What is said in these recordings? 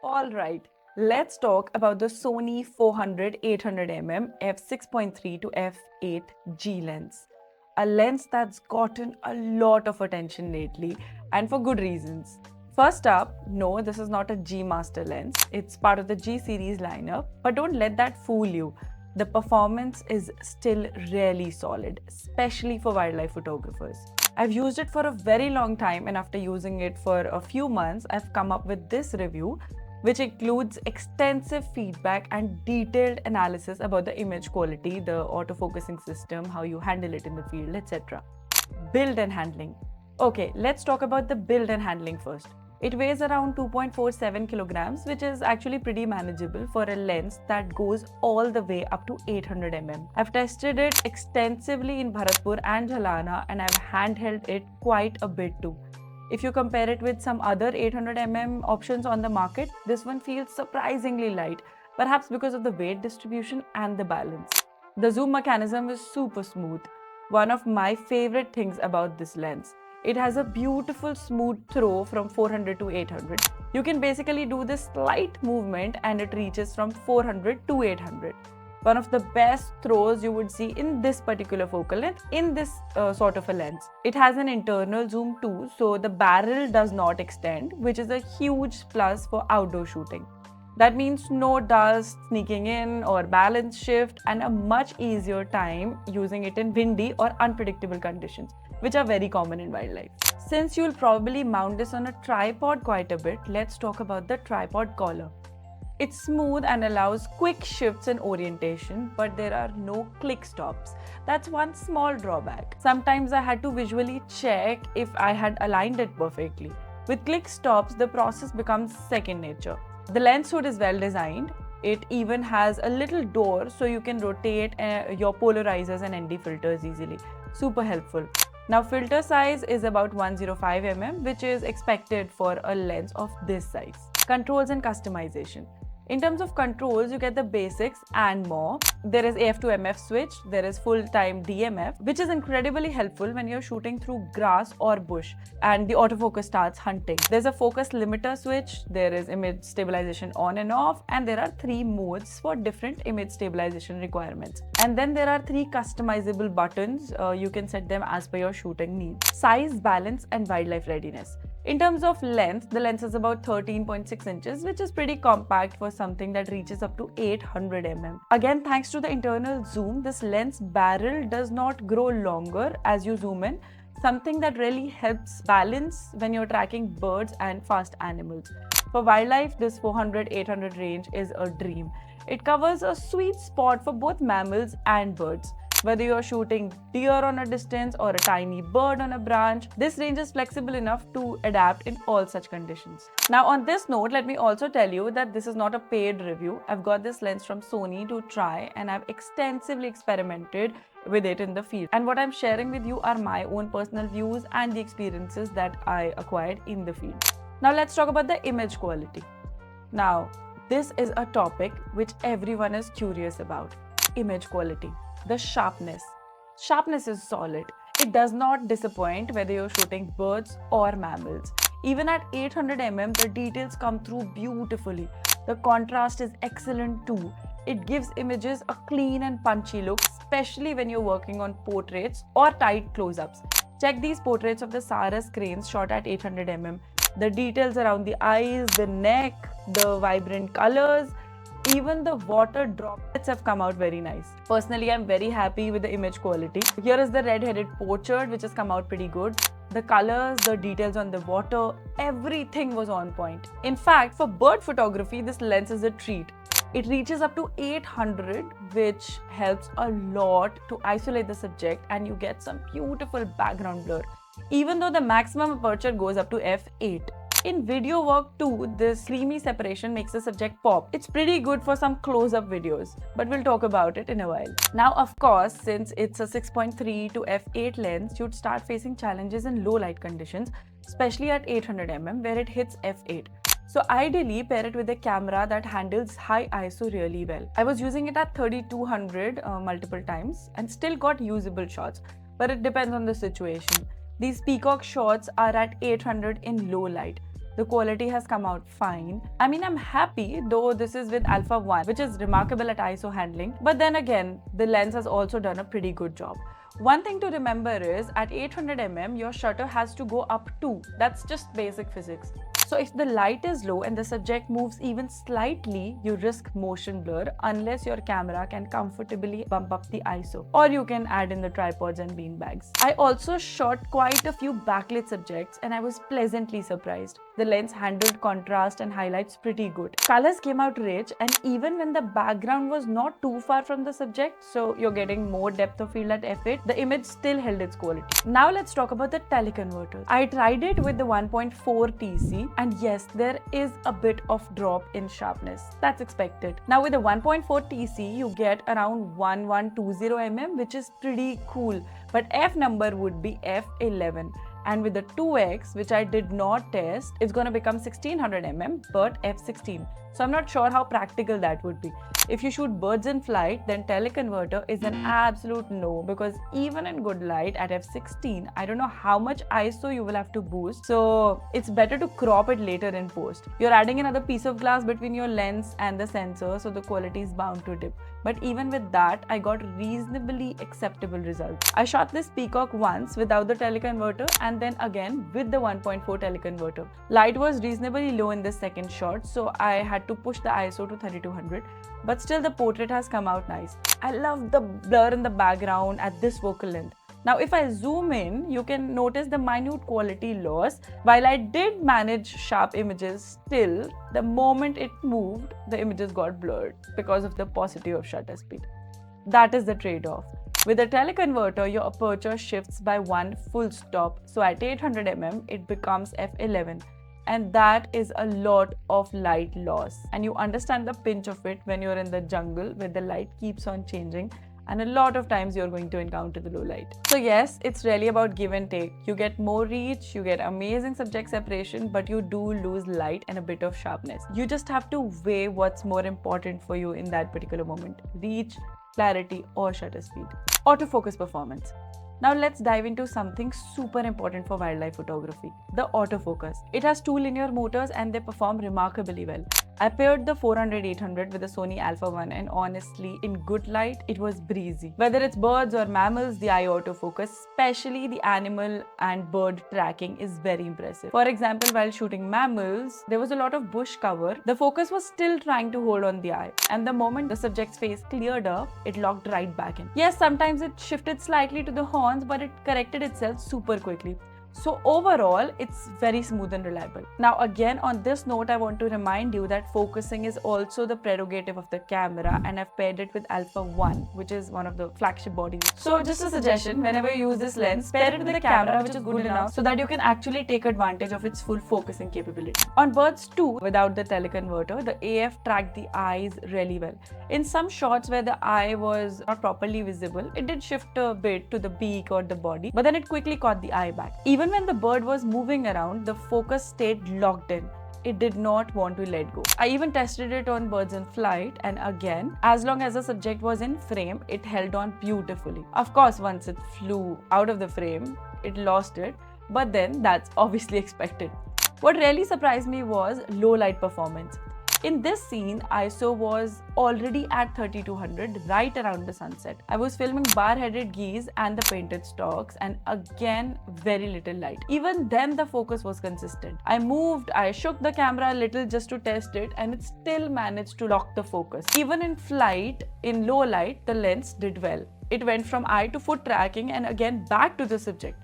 Alright, let's talk about the Sony 400-800mm f6.3 to f8 G lens. A lens that's gotten a lot of attention lately, and for good reasons. First up, no, this is not a G Master lens. It's part of the G series lineup, but don't let that fool you. The performance is still really solid, especially for wildlife photographers. I've used it for a very long time, and after using it for a few months, I've come up with this review, which includes extensive feedback and detailed analysis about the image quality, the autofocusing system, how you handle it in the field, etc. Build and handling. Okay, let's talk about the build and handling first. It weighs around 2.47 kilograms, which is actually pretty manageable for a lens that goes all the way up to 800mm. I've tested it extensively in Bharatpur and Jhalana, and I've handheld it quite a bit too. If you compare it with some other 800mm options on the market, this one feels surprisingly light, perhaps because of the weight distribution and the balance. The zoom mechanism is super smooth. One of my favorite things about this lens. It has a beautiful smooth throw from 400 to 800. You can basically do this slight movement and it reaches from 400 to 800. One of the best throws you would see in this particular focal length in this sort of a lens. It has an internal zoom too, so the barrel does not extend, which is a huge plus for outdoor shooting. That means no dust sneaking in or balance shift, and a much easier time using it in windy or unpredictable conditions, which are very common in wildlife. Since you'll probably mount this on a tripod quite a bit, let's talk about the tripod collar. It's smooth and allows quick shifts in orientation, but there are no click stops. That's one small drawback. Sometimes I had to visually check if I had aligned it perfectly. With click stops, the process becomes second nature. The lens hood is well designed. It even has a little door so you can rotate your polarizers and ND filters easily. Super helpful. Now, filter size is about 105mm, which is expected for a lens of this size. Controls and customization. In terms of controls, you get the basics and more. There is AF to MF switch, there is full-time DMF, which is incredibly helpful when you're shooting through grass or bush and the autofocus starts hunting. There's a focus limiter switch, there is image stabilization on and off, and there are 3 modes for different image stabilization requirements. And then there are 3 customizable buttons. You can set them as per your shooting needs. Size, balance, and wildlife readiness. In terms of length, the lens is about 13.6 inches, which is pretty compact for something that reaches up to 800mm. Again, thanks to the internal zoom, this lens barrel does not grow longer as you zoom in, something that really helps balance when you're tracking birds and fast animals. For wildlife, this 400-800 range is a dream. It covers a sweet spot for both mammals and birds. Whether you're shooting deer on a distance or a tiny bird on a branch, this range is flexible enough to adapt in all such conditions. Now, on this note, let me also tell you that this is not a paid review. I've got this lens from Sony to try, and I've extensively experimented with it in the field. And what I'm sharing with you are my own personal views and the experiences that I acquired in the field. Now, let's talk about the image quality. Now, this is a topic which everyone is curious about. Image quality. The sharpness. Sharpness is solid. It does not disappoint whether you're shooting birds or mammals. Even at 800mm, the details come through beautifully. The contrast is excellent too. It gives images a clean and punchy look, especially when you're working on portraits or tight close-ups. Check these portraits of the Saras cranes shot at 800mm. The details around the eyes, the neck, the vibrant colors, even the water droplets have come out very nice. Personally, I'm very happy with the image quality. Here is the red-headed pochard, which has come out pretty good. The colors, the details on the water, everything was on point. In fact, for bird photography, this lens is a treat. It reaches up to 800, which helps a lot to isolate the subject, and you get some beautiful background blur, even though the maximum aperture goes up to f8. In video work too, this creamy separation makes the subject pop. It's pretty good for some close-up videos, but we'll talk about it in a while. Now, of course, since it's a 6.3 to f8 lens, you'd start facing challenges in low light conditions, especially at 800mm where it hits f8. So ideally, pair it with a camera that handles high ISO really well. I was using it at 3200 multiple times and still got usable shots, but it depends on the situation. These peacock shots are at 800 in low light. The quality has come out fine. I mean, I'm happy, though this is with Alpha 1, which is remarkable at ISO handling. But then again, the lens has also done a pretty good job. One thing to remember is at 800mm, your shutter has to go up too. That's just basic physics. So if the light is low and the subject moves even slightly, you risk motion blur unless your camera can comfortably bump up the ISO. Or you can add in the tripods and beanbags. I also shot quite a few backlit subjects and I was pleasantly surprised. The lens handled contrast and highlights pretty good. Colors came out rich, and even when the background was not too far from the subject, so you're getting more depth of field at f8, the image still held its quality. Now let's talk about the teleconverters. I tried it with the 1.4 TC, and yes, there is a bit of drop in sharpness. That's expected. Now with the 1.4 TC, you get around 1120mm, which is pretty cool, but f number would be f11. And with the 2x, which I did not test, it's going to become 1600mm but f16. So I'm not sure how practical that would be. If you shoot birds in flight, then teleconverter is an absolute no, because even in good light at f16, I don't know how much ISO you will have to boost. So it's better to crop it later in post. You're adding another piece of glass between your lens and the sensor, so the quality is bound to dip. But even with that, I got reasonably acceptable results. I shot this peacock once without the teleconverter and then again with the 1.4 teleconverter. Light was reasonably low in this second shot, so I had to push the ISO to 3200. But still the portrait has come out nice. I love the blur in the background at this focal length. Now if I zoom in, you can notice the minute quality loss. While I did manage sharp images, still the moment it moved, the images got blurred because of the paucity of shutter speed. That is the trade-off. With a teleconverter, your aperture shifts by one full stop. So at 800mm, it becomes f11. And that is a lot of light loss. And you understand the pinch of it when you're in the jungle where the light keeps on changing. And a lot of times you're going to encounter the low light. So yes, it's really about give and take. You get more reach, you get amazing subject separation, but you do lose light and a bit of sharpness. You just have to weigh what's more important for you in that particular moment: reach, clarity, or shutter speed. Autofocus performance. Now let's dive into something super important for wildlife photography, the autofocus. It has two linear motors and they perform remarkably well. I paired the 400-800 with the Sony Alpha 1 and honestly, in good light, it was breezy. Whether it's birds or mammals, the eye autofocus, especially the animal and bird tracking, is very impressive. For example, while shooting mammals, there was a lot of bush cover. The focus was still trying to hold on the eye, and the moment the subject's face cleared up, it locked right back in. Yes, sometimes it shifted slightly to the horns, but it corrected itself super quickly. So overall, it's very smooth and reliable. Now again, on this note, I want to remind you that focusing is also the prerogative of the camera, and I've paired it with Alpha 1, which is one of the flagship bodies. So just a suggestion, whenever you use this lens, pair it with a camera which is good enough so that you can actually take advantage of its full focusing capability. On birds too, without the teleconverter, the AF tracked the eyes really well. In some shots where the eye was not properly visible, it did shift a bit to the beak or the body, but then it quickly caught the eye back. Even when the bird was moving around, the focus stayed locked in. It did not want to let go. I even tested it on birds in flight, and again, as long as the subject was in frame, it held on beautifully. Of course, once it flew out of the frame, it lost it, but then that's obviously expected. What really surprised me was low light performance. In this scene, ISO was already at 3200, right around the sunset. I was filming bar-headed geese and the painted stalks, and again, very little light. Even then, the focus was consistent. I moved, I shook the camera a little just to test it, and it still managed to lock the focus. Even in flight, in low light, the lens did well. It went from eye to foot tracking and again back to the subject.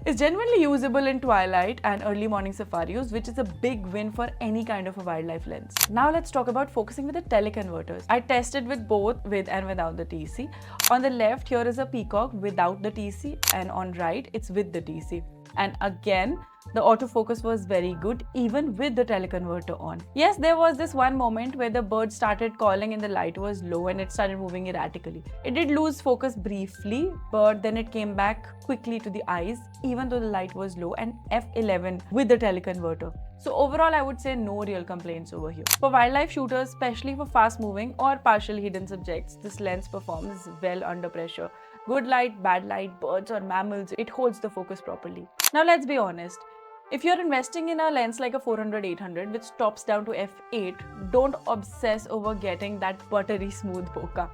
It's genuinely usable in twilight and early morning safari use, which is a big win for any kind of a wildlife lens. Now let's talk about focusing with the teleconverters. I tested with both with and without the TC. On the left, here is a peacock without the TC, and on right, it's with the TC. And again, the autofocus was very good even with the teleconverter on. Yes, there was this one moment where the bird started calling and the light was low and it started moving erratically. It did lose focus briefly, but then it came back quickly to the eyes even though the light was low, and f11 with the teleconverter. So overall, I would say no real complaints over here. For wildlife shooters, especially for fast moving or partially hidden subjects, this lens performs well under pressure. Good light, bad light, birds or mammals, it holds the focus properly. Now let's be honest. If you're investing in a lens like a 400-800 which tops down to f8, don't obsess over getting that buttery smooth bokeh.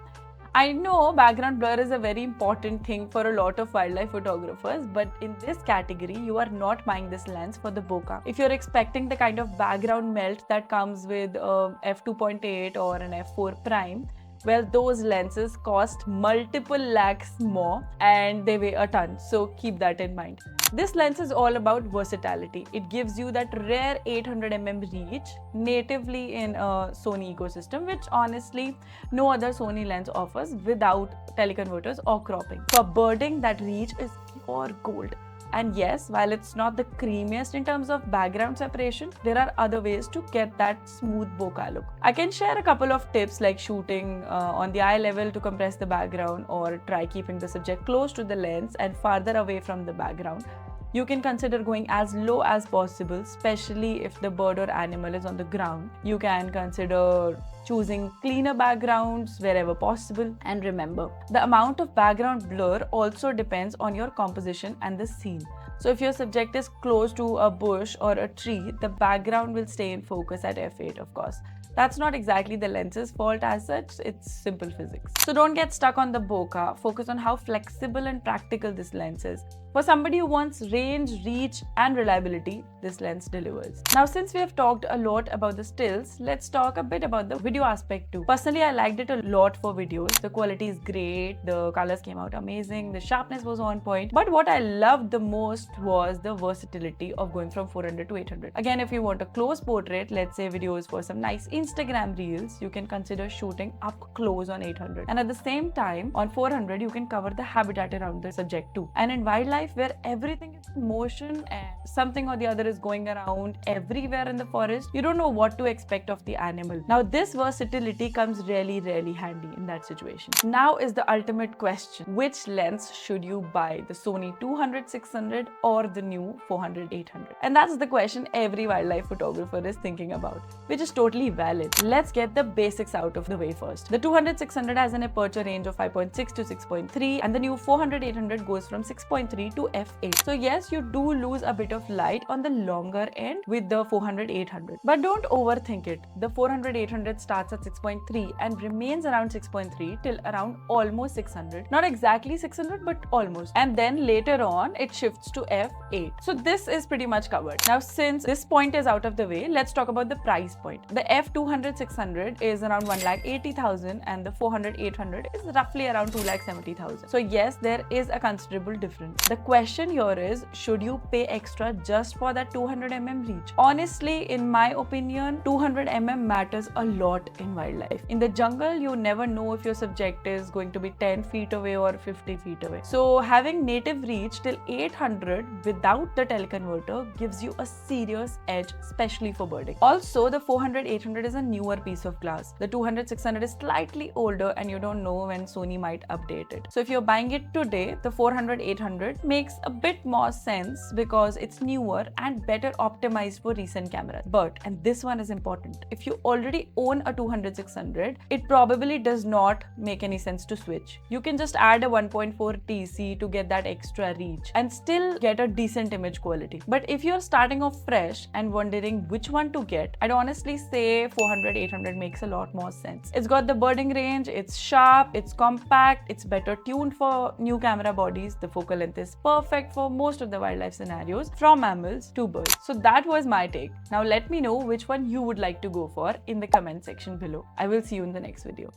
I know background blur is a very important thing for a lot of wildlife photographers, but in this category, you are not buying this lens for the bokeh. If you're expecting the kind of background melt that comes with f2.8 or an f4 prime, well, those lenses cost multiple lakhs more and they weigh a ton, so keep that in mind. This lens is all about versatility. It gives you that rare 800mm reach natively in a Sony ecosystem, which honestly no other Sony lens offers without teleconverters or cropping. For birding, that reach is pure gold. And yes, while it's not the creamiest in terms of background separation, there are other ways to get that smooth bokeh look. I can share a couple of tips like shooting on the eye level to compress the background, or try keeping the subject close to the lens and farther away from the background. You can consider going as low as possible, especially if the bird or animal is on the ground. You can consider choosing cleaner backgrounds wherever possible. And remember, the amount of background blur also depends on your composition and the scene. So if your subject is close to a bush or a tree, the background will stay in focus at f8, of course. That's not exactly the lens's fault as such, it's simple physics. So don't get stuck on the bokeh, focus on how flexible and practical this lens is. For somebody who wants range, reach and reliability, this lens delivers. Now, since we have talked a lot about the stills, let's talk a bit about the video aspect too. Personally, I liked it a lot for videos. The quality is great, the colors came out amazing, the sharpness was on point. But what I loved the most was the versatility of going from 400 to 800. Again, if you want a close portrait, let's say videos for some nice Instagram reels, you can consider shooting up close on 800. And at the same time, on 400, you can cover the habitat around the subject too. And in wildlife, where everything is in motion and something or the other is going around everywhere in the forest, you don't know what to expect of the animal. Now, this versatility comes really handy in that situation. Now is the ultimate question. Which lens should you buy? The Sony 200-600 or the new 400-800? And that's the question every wildlife photographer is thinking about, which is totally valid. Let's get the basics out of the way first. The 200-600 has an aperture range of 5.6 to 6.3 and the new 400-800 goes from 6.3 to f8. So yes, you do lose a bit of light on the longer end with the 400-800. But don't overthink it. The 400-800 starts at 6.3 and remains around 6.3 till around almost 600. Not exactly 600, but almost. And then later on, it shifts to f8. So this is pretty much covered. Now, since this point is out of the way, let's talk about the price point. The f200-600 is around 1,80,000 and the 400-800 is roughly around 2,70,000. So yes, there is a considerable difference. The question here is, should you pay extra just for that 200mm reach? Honestly, in my opinion, 200mm matters a lot in wildlife. In the jungle, you never know if your subject is going to be 10 feet away or 50 feet away. So having native reach till 800 without the teleconverter gives you a serious edge, especially for birding. Also, the 400-800 is a newer piece of glass. The 200-600 is slightly older and you don't know when Sony might update it. So if you're buying it today, the 400-800 makes a bit more sense because it's newer and better optimized for recent cameras. But, and this one is important, if you already own a 200-600, it probably does not make any sense to switch. You can just add a 1.4 TC to get that extra reach and still get a decent image quality. But if you're starting off fresh and wondering which one to get, I'd honestly say 400-800 makes a lot more sense. It's got the birding range, it's sharp, it's compact, it's better tuned for new camera bodies, the focal length is perfect for most of the wildlife scenarios, from mammals to birds. So that was my take. Now let me know which one you would like to go for in the comment section below. I will see you in the next video.